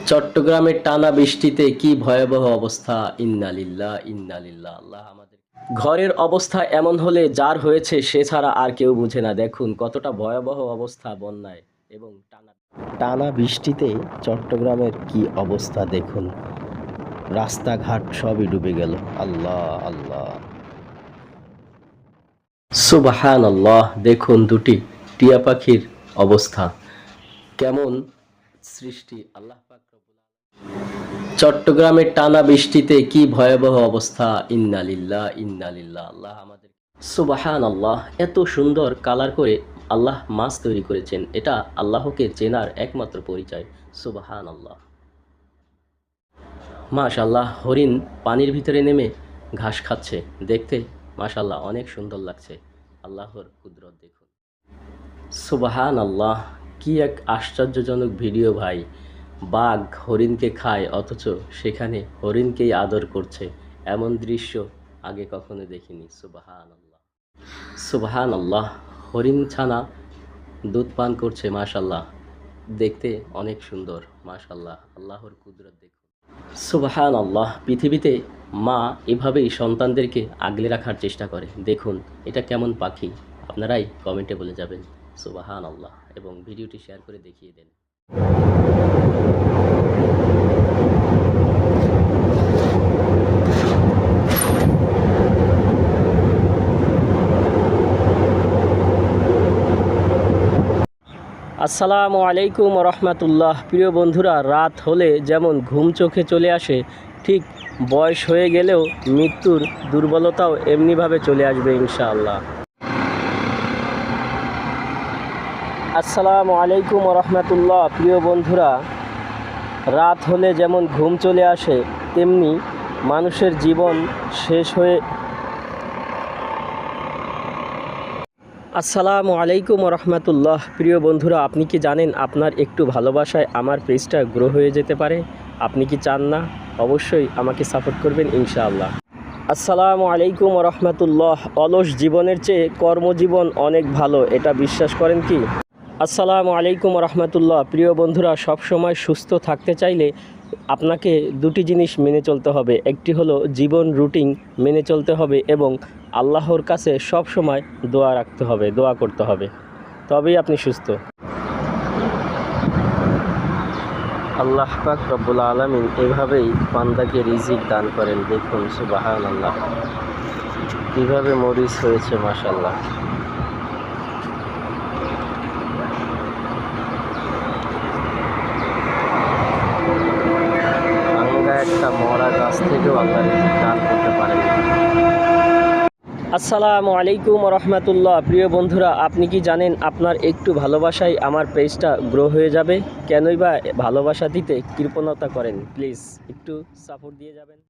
চট্টগ্রামের টানা বৃষ্টিতে কি ভয়াবহ অবস্থা! ইন্না লিল্লাহ ইন্না লিল্লাহ। আল্লাহ আমাদের ঘরের অবস্থা এমন হলে যার হয়েছে সে ছাড়া আর কেউ বুঝে না। দেখুন কতটা ভয়াবহ অবস্থা বন্যায় এবং টানা টানা বৃষ্টিতে চট্টগ্রামের কি অবস্থা দেখুন। রাস্তাঘাট সবই ডুবে গেল। আল্লাহ আল্লাহ সুবহানাল্লাহ। দেখুন দুটি টিয়া পাখির অবস্থা কেমন সৃষ্টি আল্লাহ পাক রব্বুল আলামিন। চট্টগ্রামের টানা বৃষ্টিতে কি ভয়াবহ অবস্থা! ইন্না লিল্লাহ ইন্না লিল্লাহ। আল্লাহ আমাদের সুবহানাল্লাহ। এত সুন্দর কালার করে আল্লাহ মাছ তৈরি করেছেন, এটা আল্লাহকে চেনার একমাত্র পরিচয়। সুবহানাল্লাহ। মাশাআল্লাহ, হরিণ পানির ভিতরে নেমে ঘাস খাচ্ছে, দেখতে মাশাআল্লাহ অনেক সুন্দর লাগছে। আল্লাহর কুদরত দেখুন। সুবহানাল্লাহ, কি এক আশ্চর্যজনক ভিডিও ভাই। বাঘ হরিণকে খায় অথচ সেখানে হরিণকেই আদর করছে, এমন দৃশ্য আগে কখনো দেখিনি। সুবহানাল্লাহ সুবহানাল্লাহ। হরিণ ছানা দুধ পান করছে, মাশাআল্লাহ দেখতে অনেক সুন্দর। মাশাআল্লাহ, আল্লাহর কুদরত দেখুন। সুবহানাল্লাহ। পৃথিবীতে মা এভাবেই সন্তানদেরকে আগলে রাখার চেষ্টা করে। দেখুন এটা কেমন পাখি, আপনারাই কমেন্টে বলে যাবেন। সুবহানাল্লাহ। এবং ভিডিওটি শেয়ার করে দেখিয়ে দেন। আসসালামু আলাইকুম রহমতুল্লাহ। প্রিয় বন্ধুরা, রাত হলে যেমন ঘুম চোখে চলে আসে, ঠিক বয়স হয়ে গেলেও মৃত্যুর দুর্বলতাও এমনিভাবে চলে আসবে ইনশাআল্লাহ। আসসালামু আলাইকুম রহমতুল্লাহ। প্রিয় বন্ধুরা, রাত হলে যেমন ঘুম চলে আসে, তেমনি মানুষের জীবন শেষ হয়ে আসসালামু আলাইকুম রহমতুল্লাহ। প্রিয় বন্ধুরা, আপনি কি জানেন আপনার একটু ভালোবাসায় আমার পেজটা গ্রো হয়ে যেতে পারে? আপনি কি চান না? অবশ্যই আমাকে সাপোর্ট করবেন ইনশাআল্লাহ। আসসালামু আলাইকুম রহমতুল্লাহ। অলস জীবনের চেয়ে কর্মজীবন অনেক ভালো, এটা বিশ্বাস করেন কি? আসসালামু আলাইকুম রহমতুল্লাহ। প্রিয় বন্ধুরা, সবসময় সুস্থ থাকতে চাইলে আপনাকে দুটি জিনিস মেনে চলতে হবে। একটি হলো জীবন রুটিন মেনে চলতে হবে এবং আল্লাহর কাছে সব সময় দোয়া রাখতে হবে, দোয়া করতে হবে, তবেই আপনি সুস্থ। আল্লাহ পাক রব্বুল আলামিন এভাবেই বান্দাকে রিজিক দান করেন। দেখুন সুবহানাল্লাহ, কীভাবে মরিচ হয়েছে, মাশাআল্লাহ। একটা মরা গাছ থেকেও আল্লাহ রিজিক দান করতে পারেন। আসসালামু আলাইকুম রহমতুল্লাহ। প্রিয় বন্ধুরা, আপনি কি জানেন আপনার একটু ভালোবাসায় আমার পেজটা গ্রো হয়ে যাবে? কেনই বা ভালোবাসা দিতে কৃপণতা করেন? প্লিজ একটু সাপোর্ট দিয়ে যাবেন।